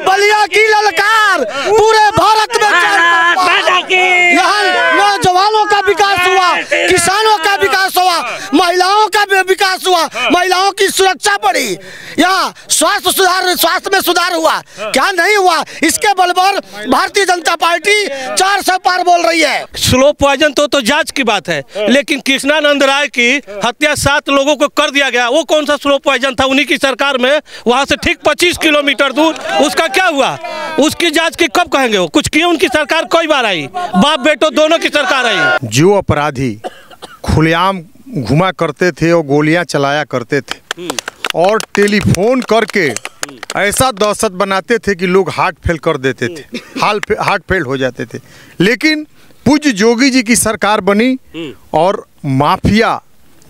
बलिया की ललकार पूरे भारत में यहाँ नौजवानों का विकास हुआ, किसानों का विकास हुआ, महिलाओं का भी विकास हुआ, महिलाओं की सुरक्षा बढ़ी, यहाँ स्वास्थ्य में सुधार हुआ। क्या नहीं हुआ? इसके बल पर भारतीय जनता पार्टी 400 पार बोल रही है। स्लो पॉइजन तो जांच की बात है, लेकिन कृष्णानंद राय की हत्या 7 लोगों को कर दिया गया, वो कौन सा स्लो पॉइजन था? उन्हीं की सरकार में वहां से ठीक 25 किलोमीटर दूर, उसका क्या हुआ? उसकी जांच की कब कहेंगे? वो कुछ किए? उनकी सरकार कई बार आई, बाप बेटो दोनों की सरकार आई। जो अपराधी खुलेआम घुमा करते थे और गोलियां चलाया करते थे और टेलीफोन करके ऐसा दहशत बनाते थे कि लोग हार्ट फेल कर देते थे, हार्ट फेल हो जाते थे। लेकिन पूज्य जोगी जी की सरकार बनी और माफिया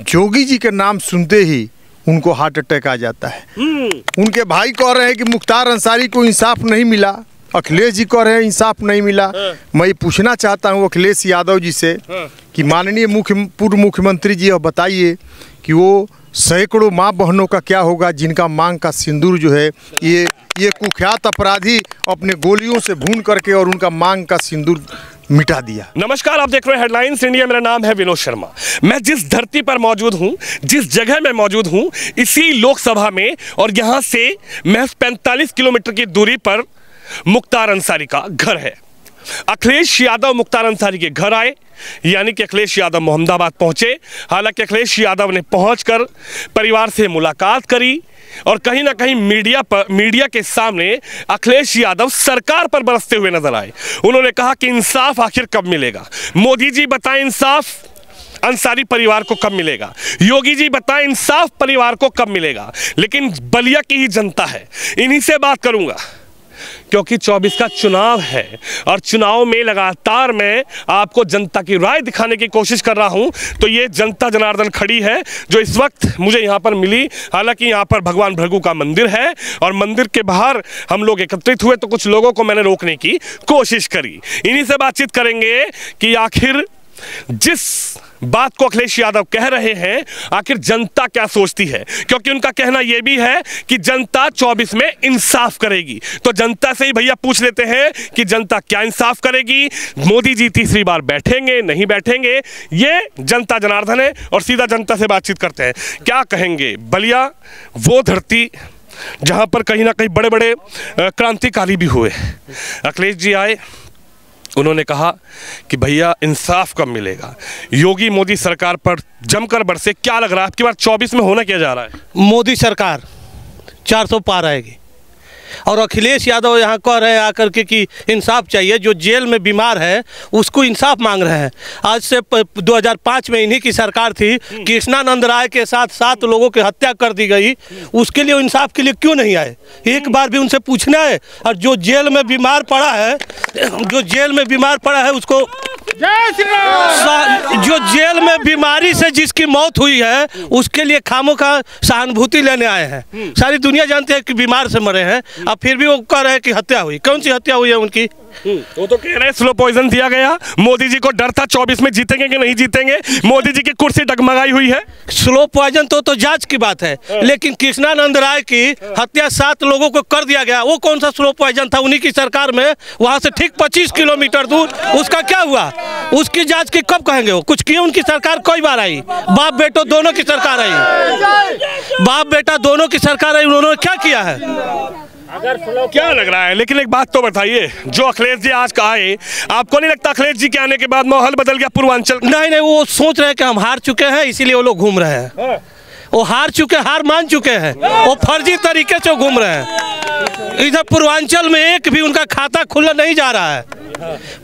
जोगी जी के नाम सुनते ही उनको हार्ट अटैक आ जाता है। उनके भाई कह रहे हैं कि मुख्तार अंसारी को इंसाफ नहीं मिला, अखिलेश जी कह रहे हैं इंसाफ नहीं मिला। मैं ये पूछना चाहता हूँ अखिलेश यादव जी से कि माननीय पूर्व मुख्यमंत्री जी अब बताइए कि वो सैकड़ों माँ बहनों का क्या होगा जिनका मांग का सिंदूर जो है ये कुख्यात अपराधी अपने गोलियों से भून करके और उनका मांग का सिंदूर मिटा दिया। नमस्कार, आप देख रहे हैं हेडलाइंस इंडिया। मेरा नाम है विनोद शर्मा। मैं जिस धरती पर मौजूद हूं, जिस जगह में मौजूद हूं, इसी लोकसभा में और यहां से महज 45 किलोमीटर की दूरी पर मुख्तार अंसारी का घर है। अखिलेश यादव मुख्तार अंसारी के घर आए, यानी कि अखिलेश यादव मोहम्मदाबाद पहुंचे। हालांकि अखिलेश यादव ने पहुंचकर परिवार से मुलाकात करी और कहीं ना कहीं मीडिया के सामने अखिलेश यादव सरकार पर बरसते हुए नजर आए। उन्होंने कहा कि इंसाफ आखिर कब मिलेगा? मोदी जी बताएं इंसाफ अंसारी परिवार को कब मिलेगा? योगी जी बताएं इंसाफ परिवार को कब मिलेगा? लेकिन बलिया की ही जनता है, इन्हीं से बात करूंगा क्योंकि 24 का चुनाव है और चुनाव में लगातार मैं आपको जनता की राय दिखाने की कोशिश कर रहा हूं। तो ये जनता जनार्दन खड़ी है जो इस वक्त मुझे यहां पर मिली। हालांकि यहां पर भगवान भृगु का मंदिर है और मंदिर के बाहर हम लोग एकत्रित हुए तो कुछ लोगों को मैंने रोकने की कोशिश करी। इन्हीं से बातचीत करेंगे कि आखिर जिस बात को अखिलेश यादव कह रहे हैं आखिर जनता क्या सोचती है, क्योंकि उनका कहना यह भी है कि जनता 24 में इंसाफ करेगी। तो जनता से ही भैया पूछ लेते हैं कि जनता क्या इंसाफ करेगी? मोदी जी तीसरी बार बैठेंगे नहीं बैठेंगे? ये जनता जनार्दन है और सीधा जनता से बातचीत करते हैं। क्या कहेंगे? बलिया वो धरती जहां पर कहीं ना कहीं बड़े बड़े क्रांतिकारी भी हुए। अखिलेश जी आए, उन्होंने कहा कि भैया इंसाफ कब मिलेगा? योगी मोदी सरकार पर जमकर बरसे। क्या लग रहा है आपकी बार 24 में होना क्या जा रहा है? मोदी सरकार 400 पार आएगी और अखिलेश यादव यहाँ कह रहे हैं आकर के कि इंसाफ चाहिए। जो जेल में बीमार है उसको इंसाफ मांग रहे हैं। आज से 2005 में इन्हीं की सरकार थी, कृष्णानंद राय के साथ 7 लोगों की हत्या कर दी गई। उसके लिए इंसाफ के लिए क्यों नहीं आए? एक बार भी उनसे पूछना है। और जो जेल में बीमार पड़ा है उसको, जो जेल में बीमारी से जिसकी मौत हुई है उसके लिए खामों का सहानुभूति लेने आए हैं। सारी दुनिया जानती है कि बीमार से मरे हैं, अब फिर भी वो कह रहे हैं कि हत्या हुई। कौन सी हत्या हुई है उनकी? वो तो कह रहे हैं स्लो पॉइजन दिया गया। मोदी जी को डर था 24 में जीतेंगे कि नहीं जीतेंगे। मोदी जी की कुर्सी डगमगाई हुई है। स्लो पॉइजन तो जांच की बात है, लेकिन कृष्णानंद राय की हत्या 7 लोगों को कर दिया गया, वो कौन सा स्लो पॉइजन था? उन्हीं की सरकार में वहां से ठीक 25 किलोमीटर दूर, उसका क्या हुआ? उसकी जांच की कब कहेंगे? वो कुछ किए? उनकी सरकार कई बार आई, बाप बेटो दोनों की सरकार आई, बाप बेटा दोनों की सरकार आई। उन्होंने क्या किया है? क्या लग रहा है? लेकिन एक बात तो बताइए, जो अखिलेश जी आज का आए, आपको नहीं लगता अखिलेश जी के आने के बाद माहौल बदल गया पूर्वांचल? नहीं, वो सोच रहे हैं कि हम हार चुके हैं, इसीलिए वो लोग घूम रहे हैं। वो हार मान चुके हैं, वो फर्जी तरीके से घूम रहे हैं। इधर पूर्वांचल में एक भी उनका खाता खुला नहीं जा रहा है।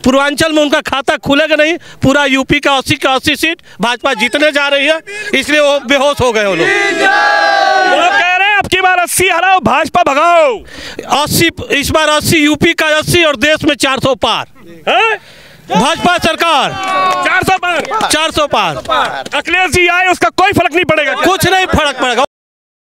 पूर्वांचल में उनका खाता खुलेगा नहीं। पूरा यूपी का 80 का 80 सीट भाजपा जीतने जा रही है, इसलिए वो बेहोश हो गए। वो लोग कह रहे हैं अब की बार 80 हराओ, भाजपा भगाओ। 80 इस बार 80 यूपी का 80 और देश में 400 पार। भाजपा सरकार 400 पार। अखिलेश जी आए उसका कोई फर्क नहीं पड़ेगा? कुछ नहीं फर्क पड़ेगा।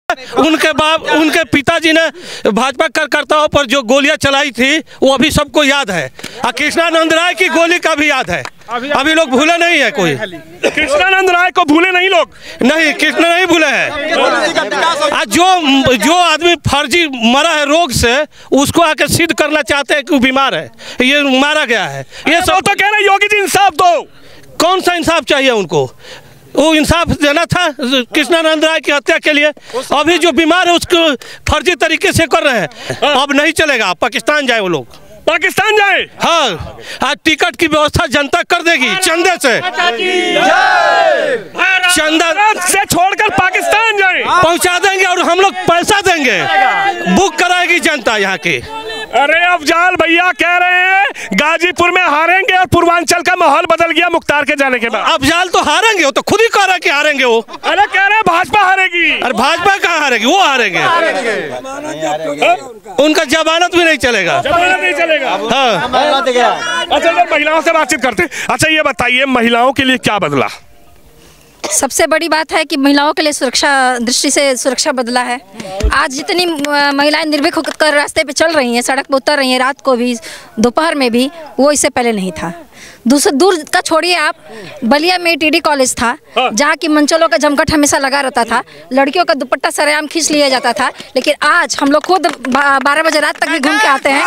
उनके बाप उनके पिताजी ने भाजपा कार्यकर्ताओं पर जो गोलियां चलाई थी वो अभी सबको याद है। कृष्णानंद राय की गोली का भी याद है, अभी लोग भूले नहीं है। कोई कृष्णानंद राय को भूले नहीं लोग, नहीं कृष्ण नहीं भूले हैं। जो आदमी फर्जी मरा है रोग से, उसको आके सिद्ध करना चाहते हैं कि वो बीमार है, ये मारा गया है। ये सब तो कह रहे योगी जी इंसाफ दो। कौन सा इंसाफ चाहिए उनको? वो इंसाफ देना था कृष्णानंद राय की हत्या के लिए। अभी जो बीमार है उसको फर्जी तरीके से कर रहे हैं। अब नहीं चलेगा, पाकिस्तान जाए वो लोग, पाकिस्तान जाए। हाँ, आज टिकट की व्यवस्था जनता कर देगी चंदे से, चंदा से छोड़कर पाकिस्तान जाए, पहुंचा देंगे और हम लोग पैसा देंगे, बुक कराएगी जनता यहाँ की। अरे अफजाल भैया कह रहे हैं गाजीपुर में हारेंगे और पूर्वांचल का माहौल बदल गया मुख्तार के जाने के बाद। अफजाल तो हारेंगे, वो तो खुद ही कह रहा है कि हारेंगे वो। अरे कह रहे हैं भाजपा हारेगी। अरे भाजपा कहाँ हारेगी, वो हारेंगे। उनका जमानत भी नहीं चलेगा, जमानत नहीं चलेगा। हाँ। अच्छा महिलाओं से बातचीत करते। अच्छा ये बताइए महिलाओं के लिए क्या बदला? सबसे बड़ी बात है कि महिलाओं के लिए सुरक्षा दृष्टि से सुरक्षा बदला है। आज जितनी महिलाएं निर्भीक होकर रास्ते पे चल रही हैं, सड़क पर उतर रही हैं, रात को भी दोपहर में भी, वो इससे पहले नहीं था। दूर का छोड़िए आप, बलिया में टीडी कॉलेज था जहाँ की मंचलों का जमघट हमेशा लगा रहता था, लड़कियों का दुपट्टा सरेआम खींच लिया जाता था। लेकिन आज हम लोग खुद 12 बजे रात तक भी घूम के आते हैं।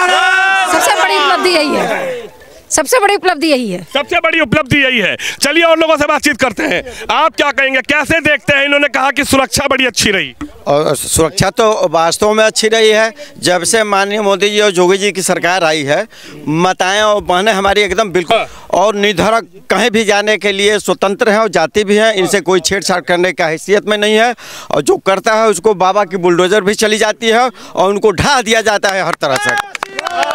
सबसे बड़ी उपलब्धि यही है, सबसे बड़ी उपलब्धि यही है, सबसे बड़ी उपलब्धि यही है। चलिए और लोगों से बातचीत करते हैं। आप क्या कहेंगे, कैसे देखते हैं? इन्होंने कहा कि सुरक्षा बड़ी अच्छी रही। और सुरक्षा तो वास्तव में अच्छी रही है। जब से माननीय मोदी जी और योगी जी की सरकार आई है, माताएं और बहनें हमारी एकदम बिल्कुल और निर्धड़क कहीं भी जाने के लिए स्वतंत्र हैं और जाती भी हैं। इनसे कोई छेड़छाड़ करने का हैसियत में नहीं है, और जो करता है उसको बाबा की बुलडोजर भी चली जाती है और उनको ढा दिया जाता है हर तरह से।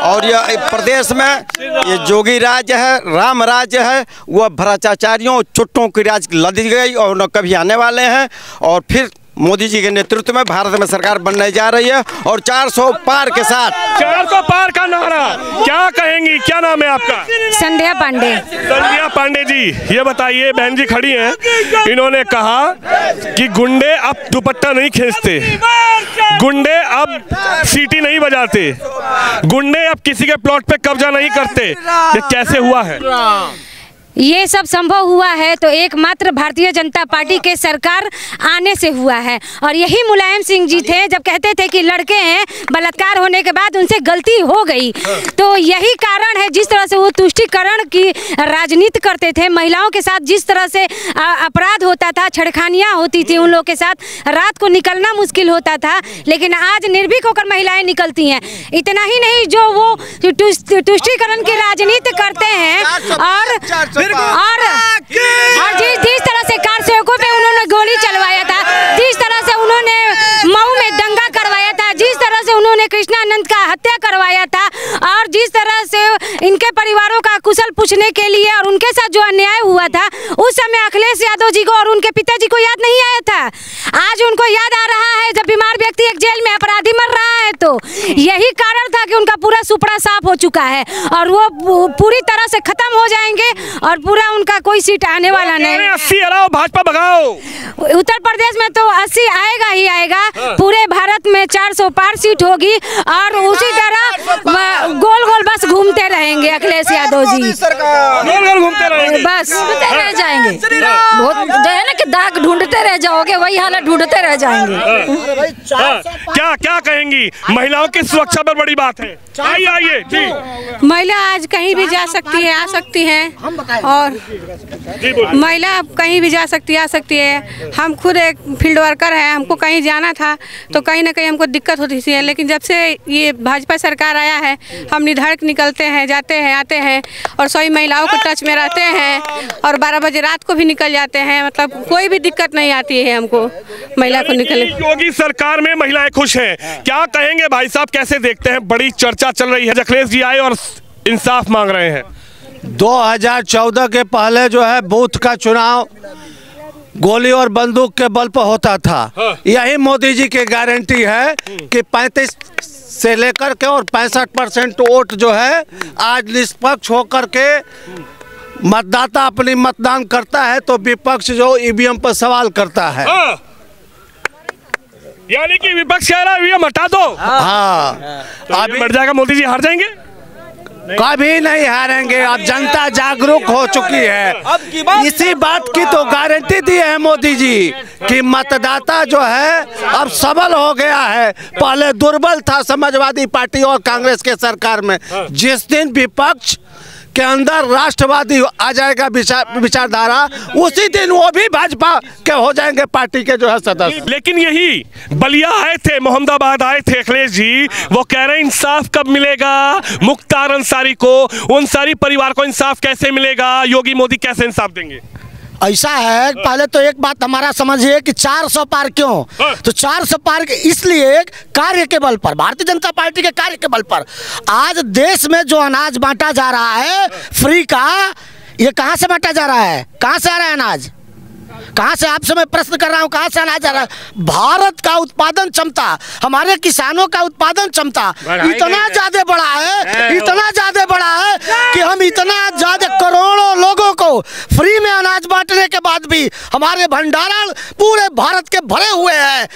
और यह प्रदेश में ये जोगी राज है, राम राज है, वह भ्रष्टाचारियों चुट्टों की राज लदी गई और न कभी आने वाले हैं। और फिर मोदी जी के नेतृत्व में भारत में सरकार बनने जा रही है और 400 पार के साथ 400 पार का नारा। क्या कहेंगी, क्या नाम है आपका? संध्या पांडे। संध्या पांडे जी, ये बताइए, बहन जी खड़ी हैं, इन्होंने कहा कि गुंडे अब दुपट्टा नहीं खींचते, गुंडे अब सीटी नहीं बजाते, गुंडे अब किसी के प्लॉट पे कब्जा नहीं करते। ये कैसे हुआ है? ये सब संभव हुआ है तो एकमात्र भारतीय जनता पार्टी के सरकार आने से हुआ है। और यही मुलायम सिंह जी थे जब कहते थे कि लड़के हैं, बलात्कार होने के बाद उनसे गलती हो गई। तो यही कारण है, जिस तरह से वो तुष्टीकरण की राजनीति करते थे, महिलाओं के साथ जिस तरह से अपराध होता था, छेड़खानियाँ होती थी उन लोगों के साथ, रात को निकलना मुश्किल होता था। लेकिन आज निर्भीक होकर महिलाएं निकलती हैं। इतना ही नहीं, जो वो तुष्टीकरण की राजनीति करते हैं और जिस तरह से कार सेवकों पे उन्होंने गोली चलवाया था, जिस तरह से उन्होंने मऊ में दंगा करवाया था, जिस तरह से उन्होंने कृष्णानंद का हत्या करवाया था, और जिस तरह से इनके परिवारों का कुशल पूछने के लिए और उनके साथ जो अन्याय हुआ था, उस समय अखिलेश यादव जी को और उनके पिताजी को याद नहीं आया था। आज उनको याद आ रहा है जब बीमार व्यक्ति एक जेल में अपराधी मर रहा है। तो यही कारण था कि उनका पूरा सुपड़ा साफ हो चुका है और वो पूरी तरह से खत्म हो जाएंगे और पूरा उनका कोई सीट आने वाला नहीं। 80 हराओ, भाजपा भगाओ। उत्तर प्रदेश में तो 80 आएगा ही आएगा। पूरे भारत में 400 पार सीट होगी और उसी तरह गोल गोल बस घूमते रहेंगे अखिलेश यादव जी, गोल गोल घूमते रहेंगे, बस घूमते रह जाएंगे। बहुत जो है ना कि दाग ढूंढते रह जाओगे, वही हालत ढूंढते रह जाएंगे। क्या क्या कहेंगी? महिलाओं की सुरक्षा पर बड़ी बात है। आइए जी। महिला आज कहीं भी जा सकती है, आ सकती है, और महिला कहीं भी जा सकती है, आ सकती है। हम खुद एक फील्ड वर्कर हैं, हमको कहीं जाना था तो कहीं ना कहीं हमको दिक्कत होती थी। लेकिन जब से ये भाजपा सरकार आया है, हम निर्धड़क निकलते हैं, जाते हैं, आते हैं और सभी महिलाओं को टच में रहते हैं और 12 बजे रात को भी निकल जाते हैं। मतलब कोई भी दिक्कत नहीं आती है हमको महिला को निकलने। योगी सरकार में महिलाएं खुश हैं, क्या कहेंगे भाई साहब, कैसे देखते हैं? बड़ी चर्चा चल रही है, अखिलेश जी आए और इंसाफ मांग रहे हैं। 2014 के पहले जो है बूथ का चुनाव गोली और बंदूक के बल पर होता था। यही मोदी जी की गारंटी है कि 35 से लेकर के और 65% वोट जो है आज निष्पक्ष होकर के मतदाता अपनी मतदान करता है, तो विपक्ष जो ईवीएम पर सवाल करता है। यानी कि विपक्ष कह रहा है ईवीएम हटा दो। हाँ तो ये बढ़ जाएगा, मोदी जी हार जाएंगे? कभी नहीं हारेंगे। अब जनता जागरूक हो चुकी है। इसी बात की तो गारंटी दी है मोदी जी कि मतदाता जो है अब सबल हो गया है। पहले दुर्बल था समाजवादी पार्टी और कांग्रेस के सरकार में। जिस दिन विपक्ष के अंदर राष्ट्रवादी आ जाएगा विचारधारा, उसी दिन वो भी भाजपा के हो जाएंगे पार्टी के जो है सदस्य। लेकिन यही बलिया आए थे, मोहम्मदाबाद आए थे अखिलेश जी, वो कह रहे हैं इंसाफ कब मिलेगा मुख्तार अंसारी को, उन सारी परिवार को इंसाफ कैसे मिलेगा, योगी मोदी कैसे इंसाफ देंगे? ऐसा है, पहले तो एक बात हमारा समझिए कि 400 पार क्यों? तो 400 पार के इसलिए कार्य के बल पर, भारतीय जनता पार्टी के कार्य के बल पर आज देश में जो अनाज बांटा जा रहा है फ्री का, ये कहाँ से बांटा जा रहा है? कहाँ से आ रहा है अनाज? कहाँ से? आपसे मैं प्रश्न कर रहा हूँ, कहाँ से अनाज आ रहा है? भारत का उत्पादन क्षमता, हमारे किसानों का उत्पादन क्षमता इतना ज्यादा बड़ा है, इतना ज्यादा बड़ा है कि हम इतना ज्यादा करोड़ों लोगों को फ्री में अनाज बांटने के बाद भी हमारे भंडारण पूरे भारत के भरे हुए हैं।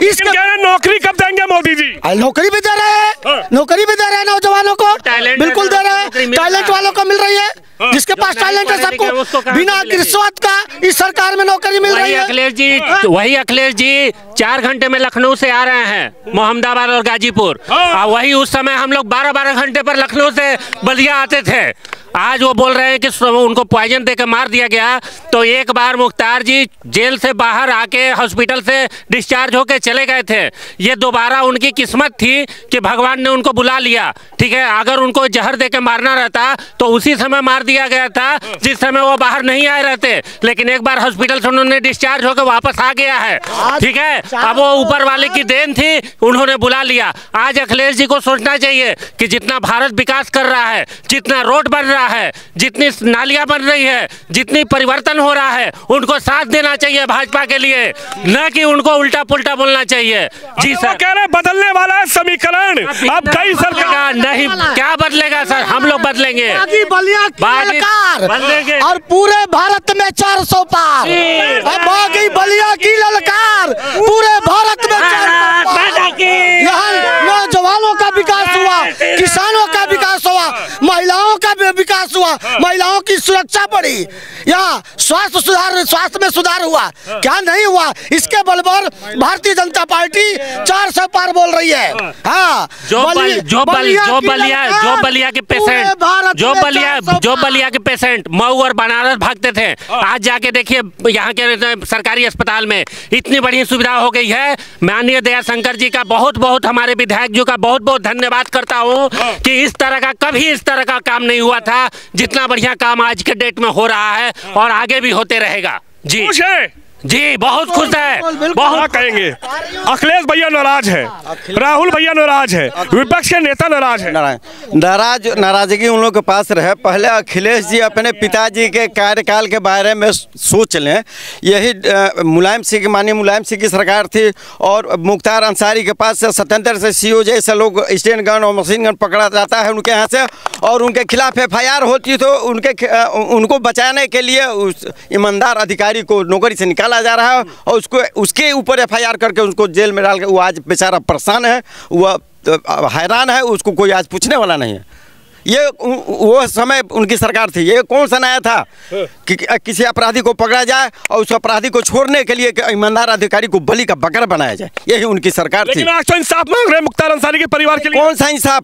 इसके नौकरी कब देंगे मोदी जी? नौकरी भी दे रहे हैं, नौकरी भी दे रहे हैं नौजवानों को, बिल्कुल दे रहे हैं। टैलेंट वालों को मिल रही है, जिसके पास टैलेंट है सबको बिना रिश्वत का इस सरकार में नौकरी मिल रही है। वही अखिलेश जी 4 घंटे में लखनऊ से आ रहे हैं मोहम्मदाबाद और गाजीपुर, और वही उस समय हम लोग 12-12 घंटे पर लखनऊ से बलिया आते थे। आज वो बोल रहे हैं कि उनको पॉइजन देकर मार दिया गया। तो एक बार मुख्तार जी जेल से बाहर आके हॉस्पिटल से डिस्चार्ज होके चले गए थे। ये दोबारा उनकी किस्मत थी कि भगवान ने उनको बुला लिया, ठीक है। अगर उनको जहर देके मारना रहता तो उसी समय मार दिया गया था जिस समय वो बाहर नहीं आए रहते। लेकिन एक बार हॉस्पिटल से उन्होंने डिस्चार्ज होकर वापस आ गया है, ठीक है। अब वो ऊपर वाले की देन थी, उन्होंने बुला लिया। आज अखिलेश जी को सोचना चाहिए कि जितना भारत विकास कर रहा है, जितना रोड बन रहा है, जितनी नालियां बन रही है, जितनी परिवर्तन हो रहा है, उनको साथ देना चाहिए भाजपा के लिए, न कि उनको उल्टा पुल्टा बोलना चाहिए। जी सर, कह रहे बदलने वाला है समीकरण, अब कई सरकार नहीं, क्या बदलेगा सर? हम लोग बदलेंगे, बदलेंगे और पूरे भारत में 400 पार। बागी बलिया की ललकार, पूरे भारत में 400 पार। यहाँ नौजवानों का विकास हुआ, किसानों का विकास हुआ, महिलाओं का विकास हुआ, महिलाओं की सुरक्षा बढ़ी, यहाँ स्वास्थ्य में सुधार हुआ, क्या नहीं हुआ? इसके बल पर भारतीय जनता पार्टी 400 पार बोल रही है। हाँ, जो बलिया के पेशेंट मऊ और बनारस भागते थे, आज जाके देखिए यहाँ के सरकारी अस्पताल में इतनी बड़ी सुविधा हो गई है। माननीय दयाशंकर जी का बहुत बहुत, हमारे विधायक जी का बहुत बहुत धन्यवाद करता हूँ कि इस तरह का काम नहीं हुआ था जितना बढ़िया काम आज के डेट में हो रहा है और आगे भी होते रहेगा। जी खुश है जी, बहुत खुश है। बहुत कहेंगे अखिलेश भैया नाराज है, राहुल भैया नाराज है, विपक्ष के नेता नाराज है। नाराजगी उन लोगों के पास रहे। पहले अखिलेश जी अपने पिताजी के कार्यकाल के बारे में सोच लें। यही माननीय मुलायम सिंह की सरकार थी और मुख्तार अंसारी के पास से सत्येंद्र से सीओ जैसे लोग स्टेन गन और मशीन गन पकड़ा जाता है उनके यहाँ से, और उनके खिलाफ FIR होती तो उनको बचाने के लिए उस ईमानदार अधिकारी को नौकरी से निकाला जा रहा है और उसके ऊपर FIR करके उसको जेल में डाल के वो आज बेचारा परेशान है, वह हैरान है, उसको कोई आज पूछने वाला नहीं है। ये वो समय उनकी सरकार थी। ये कौन सा नया था कि किसी अपराधी को पकड़ा जाए और उस अपराधी को छोड़ने के लिए ईमानदार अधिकारी को बलि का बकरा बनाया जाए? यही उनकी सरकार थी। लेकिन आज तो इंसाफ मांग रहे हैं मुख्तार अंसारी के परिवार के लिए। कौन सा इंसाफ?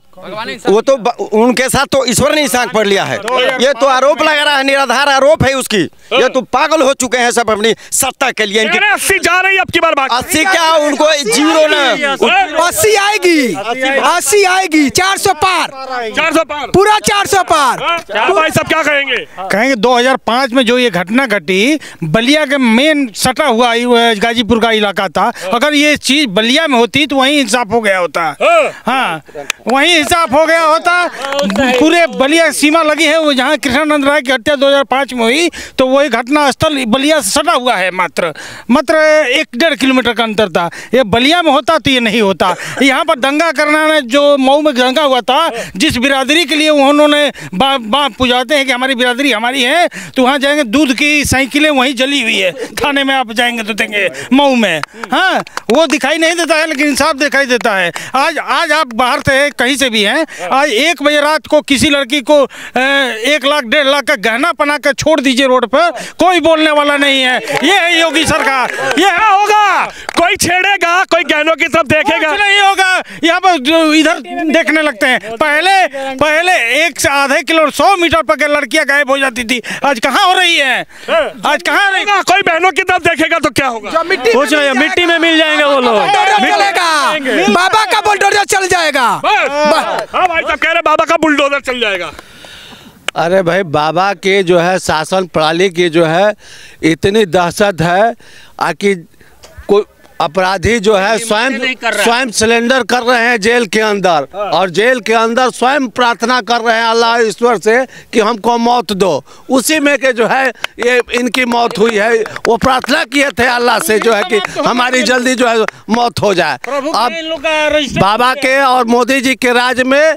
वो तो उनके साथ तो ईश्वर ने इंसाफ पढ़ लिया है। ये तो आरोप लगा रहा है, निराधार आरोप है उसकी। ये तो पागल हो चुके हैं सब अपनी सत्ता के लिए। 80 जा रही है अब की बार, 80 क्या, उनको 0 ना 80 आएगी, 80 आएगी, 400 पार, 400 पार, पूरा 400 पार। भाई सब क्या कहेंगे? 2005 में जो ये घटना घटी, बलिया के मेन सटा हुआ गाजीपुर का इलाका था। अगर ये चीज बलिया में होती तो वहीं इंसाफ हो गया होता। हाँ, वहीं इंसाफ हो गया होता। पूरे बलिया सीमा लगी है, वो जहाँ कृष्णानंद राय की हत्या 2005 में हुई, तो वही घटना स्थल बलिया से सटा हुआ है। मात्र 1-1.5 किलोमीटर का अंतर था। ये बलिया में होता तो ये नहीं होता। यहाँ पर दंगा करना, जो मऊ में दंगा हुआ था, जिस बिरादरी के लिए उन्होंने पुजाते हैं कि हमारी बिरादरी हमारी है, तो वहाँ जाएंगे दूध की साइकिलें वहीं जली हुई है, थाने में आप जाएंगे तो देंगे मऊ में। हाँ, वो दिखाई नहीं देता है लेकिन इंसाफ दिखाई देता है। आज आप बाहर से कहीं से भी हैं, आज 1 बजे रात को किसी लड़की को 1 लाख 1.5 लाख का गहना पहना कर छोड़ दीजिए रोड पर, कोई बोलने वाला नहीं है। ये है योगी सरकार। ये होगा, कोई छेड़ेगा, कोई गहनों की तरफ देखेगा नहीं होगा। यहाँ पर इधर देखने लगते हैं। पहले 1 से आधे किलो 100 मीटर पर लड़कियां गायब हो जाती थी, आज कहाँ हो रही है? आज कहाँ रही? कोई बहनों की तरफ देखेगा तो क्या होगा? मिट्टी में मिल जाएंगे वो लोग। बाबा का बुलडोजर चल जाएगा। हाँ भाई साहब कह रहे बाबा का बुलडोजर चल जाएगा। अरे भाई, बाबा के जो है शासन प्रणाली की जो है इतनी दहशत है कि कोई अपराधी जो है स्वयं सिलेंडर कर रहे हैं जेल के अंदर, और जेल के अंदर स्वयं प्रार्थना कर रहे हैं अल्लाह ईश्वर से कि हमको मौत दो। उसी में के जो है ये इनकी मौत हुई है। वो प्रार्थना किए थे अल्लाह से जो है कि हमारी जल्दी जो है मौत हो जाए। अब बाबा के और मोदी जी के राज में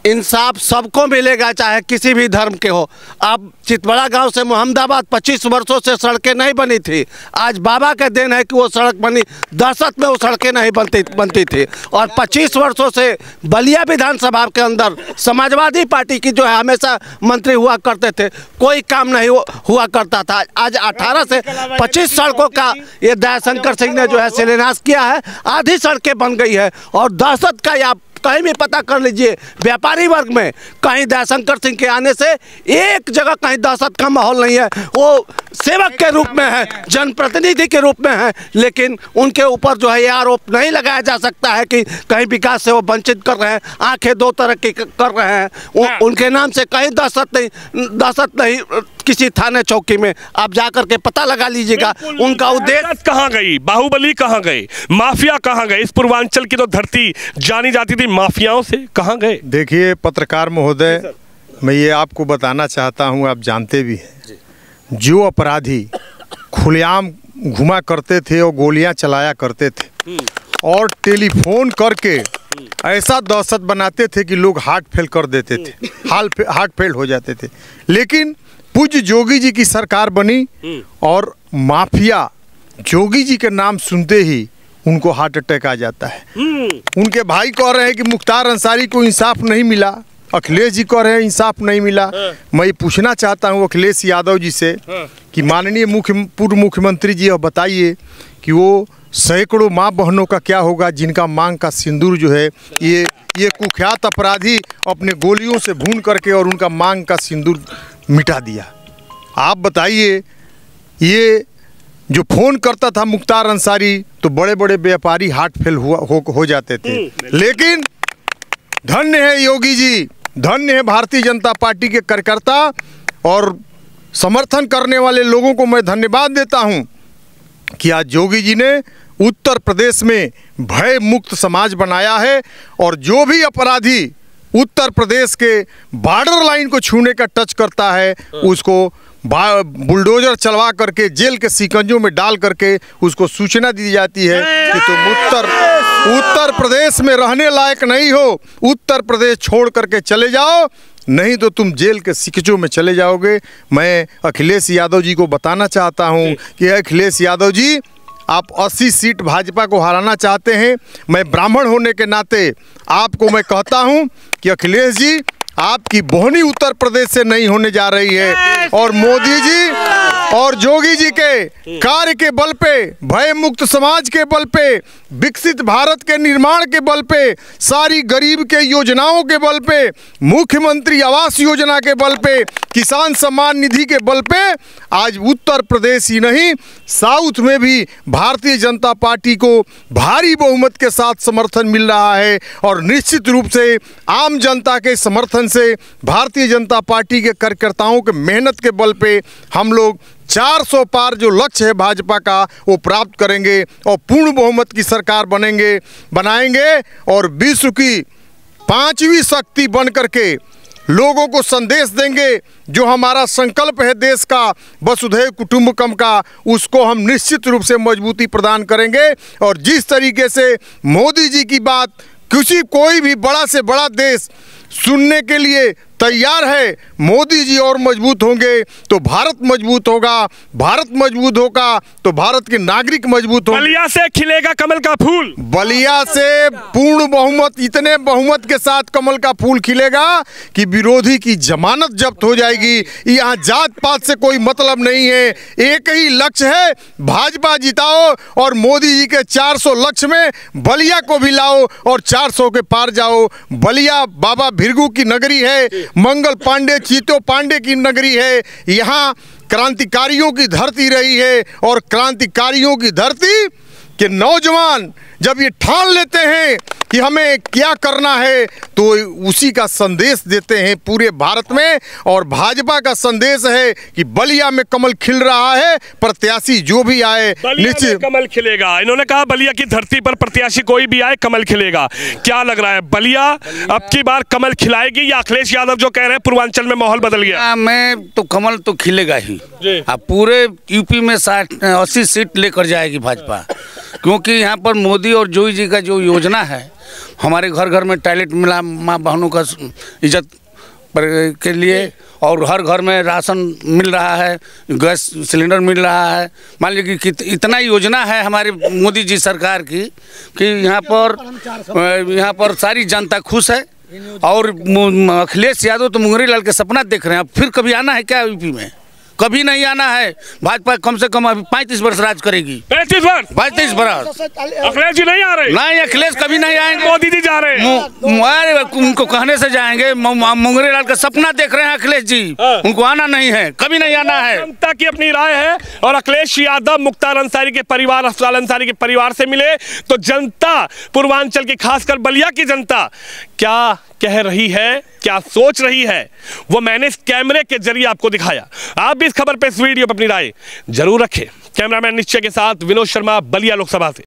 इंसाफ सबको मिलेगा, चाहे किसी भी धर्म के हो। अब चितबड़ा गांव से मोहम्मदाबाद 25 वर्षों से सड़कें नहीं बनी थी, आज बाबा का दिन है कि वो सड़क बनी। दहशत में वो सड़कें नहीं बनती थी। और 25 वर्षों से बलिया विधानसभा के अंदर समाजवादी पार्टी की जो है हमेशा मंत्री हुआ करते थे, कोई काम नहीं हुआ करता था। आज 18 से 25 सड़कों का ये दयाशंकर सिंह ने जो है शिलान्यास किया है, आधी सड़कें बन गई है। और दहशत का या कहीं भी पता कर लीजिए, व्यापारी वर्ग में कहीं दयाशंकर सिंह के आने से एक जगह कहीं दहशत का माहौल नहीं है। वो सेवक के रूप में है, जनप्रतिनिधि के रूप में है, लेकिन उनके ऊपर जो है ये आरोप नहीं लगाया जा सकता है कि कहीं विकास से वो वंचित कर रहे हैं, आंखें दो तरह की कर रहे हैं। उनके नाम से कहीं दहशत नहीं किसी थाने चौकी में। आप जाकर के पता लगा लीजिएगा उनका उद्देश्य कहाँ गई, बाहुबली कहाँ गए, माफिया कहाँ गए। इस पूर्वांचल की तो धरती जानी जाती थी माफियाओं से, कहाँ गए? देखिए पत्रकार महोदय, मैं ये आपको बताना चाहता हूँ, आप जानते भी हैं, जो अपराधी खुलेआम घुमा करते थे और गोलियां चलाया करते थे और टेलीफोन करके ऐसा दहशत बनाते थे कि लोग हार्ट फेल कर देते थे, हार्ट फेल हो जाते थे। लेकिन पूज्य योगी जी की सरकार बनी और माफिया योगी जी के नाम सुनते ही उनको हार्ट अटैक आ जाता है। उनके भाई कह रहे हैं कि मुख्तार अंसारी को इंसाफ नहीं मिला, अखिलेश जी कह रहे हैं इंसाफ नहीं मिला। मैं ये पूछना चाहता हूँ अखिलेश यादव जी से कि माननीय पूर्व मुख्यमंत्री जी अब बताइए कि वो सैकड़ों माँ बहनों का क्या होगा जिनका मांग का सिंदूर जो है ये कुख्यात अपराधी अपने गोलियों से भून करके और उनका मांग का सिंदूर मिटा दिया। आप बताइए, ये जो फोन करता था मुख्तार अंसारी तो बड़े बड़े व्यापारी हार्ट फेल हो जाते थे। लेकिन धन्य है योगी जी, धन्य है भारतीय जनता पार्टी के कार्यकर्ता और समर्थन करने वाले लोगों को मैं धन्यवाद देता हूं कि आज योगी जी ने उत्तर प्रदेश में भय मुक्त समाज बनाया है। और जो भी अपराधी उत्तर प्रदेश के बॉर्डर लाइन को छूने का टच करता है उसको बुलडोजर चलवा करके जेल के सिकंजों में डाल करके उसको सूचना दी जाती है कि तुम उत्तर प्रदेश में रहने लायक नहीं हो, उत्तर प्रदेश छोड़ करके चले जाओ, नहीं तो तुम जेल के सिकंजों में चले जाओगे। मैं अखिलेश यादव जी को बताना चाहता हूं कि अखिलेश यादव जी, आप 80 सीट भाजपा को हराना चाहते हैं। मैं ब्राह्मण होने के नाते आपको मैं कहता हूं कि अखिलेश जी, आपकी बोहनी उत्तर प्रदेश से नहीं होने जा रही है। और मोदी जी और योगी जी के कार्य के बल पे, भय मुक्त समाज के बल पे, विकसित भारत के निर्माण के बल पे, सारी गरीब के योजनाओं के बल पे, मुख्यमंत्री आवास योजना के बल पे, किसान सम्मान निधि के बल पे आज उत्तर प्रदेश ही नहीं साउथ में भी भारतीय जनता पार्टी को भारी बहुमत के साथ समर्थन मिल रहा है। और निश्चित रूप से आम जनता के समर्थन से भारतीय जनता पार्टी के कार्यकर्ताओं के मेहनत के बल पे हम लोग 400 पार जो लक्ष्य है भाजपा का वो प्राप्त करेंगे और पूर्ण बहुमत की सरकार बनाएंगे और विश्व की 5वीं शक्ति बन करके लोगों को संदेश देंगे। जो हमारा संकल्प है देश का वसुधैव कुटुंबकम का, उसको हम निश्चित रूप से मजबूती प्रदान करेंगे। और जिस तरीके से मोदी जी की बात कोई भी बड़ा से बड़ा देश सुनने के लिए तैयार है। मोदी जी और मजबूत होंगे तो भारत मजबूत होगा, भारत मजबूत होगा तो भारत के नागरिक मजबूत होंगे। बलिया से खिलेगा कमल का फूल, बलिया से पूर्ण बहुमत, इतने बहुमत के साथ कमल का फूल खिलेगा कि विरोधी की जमानत जब्त हो जाएगी। यहाँ जात पात से कोई मतलब नहीं है, एक ही लक्ष्य है, भाजपा जिताओ और मोदी जी के 400 लक्ष्य में बलिया को भी लाओ और 400 के पार जाओ। बलिया बाबा भिरगू की नगरी है, मंगल पांडे चीतो पांडे की नगरी है। यहाँ क्रांतिकारियों की धरती रही है और क्रांतिकारियों की धरती के नौजवान जब ये ठान लेते हैं कि हमें क्या करना है तो उसी का संदेश देते हैं पूरे भारत में। और भाजपा का संदेश है कि बलिया में कमल खिल रहा है, प्रत्याशी जो भी आए निश्चित कमल खिलेगा। इन्होंने कहा बलिया की धरती पर प्रत्याशी कोई भी आए कमल खिलेगा। क्या लग रहा है, बलिया अब की बार कमल खिलाएगी या अखिलेश यादव जो कह रहे हैं पूर्वांचल में माहौल बदल गया? मैं तो कमल तो खिलेगा ही। पूरे यूपी में 60-80 सीट लेकर जाएगी भाजपा, क्योंकि यहाँ पर मोदी और जोगी जी का जो योजना है, हमारे घर घर में टॉयलेट मिला, माँ बहनों का इज्जत के लिए, और हर घर में राशन मिल रहा है, गैस सिलेंडर मिल रहा है। मान लीजिए कि इतना योजना है हमारी मोदी जी सरकार की कि यहाँ पर सारी जनता खुश है। और अखिलेश यादव तो मुंगरी लाल के सपना देख रहे हैं। अब फिर कभी आना है क्या यूपी में? कभी नहीं आना है। भाजपा कम से कम अभी 35 वर्ष राज करेगी। 35 वर्ष अखिलेश जी नहीं आ रहे? नहीं, अखिलेश कभी नहीं आएंगे, मोदी जी जा रहे हैं। उनको कहने से जाएंगे। मुंगरी लाल का सपना देख रहे हैं अखिलेश जी, उनको आना नहीं है, कभी नहीं आना है। जनता की अपनी राय है। और अखिलेश यादव मुख्तार अंसारी के परिवार, अफजाल अंसारी के परिवार से मिले तो जनता, पूर्वांचल की खासकर बलिया की जनता क्या कह रही है, क्या सोच रही है, वो मैंने इस कैमरे के जरिए आपको दिखाया। आप भी इस खबर पे, इस वीडियो पर अपनी राय जरूर रखें। कैमरामैन निश्चय के साथ विनोद शर्मा, बलिया लोकसभा से।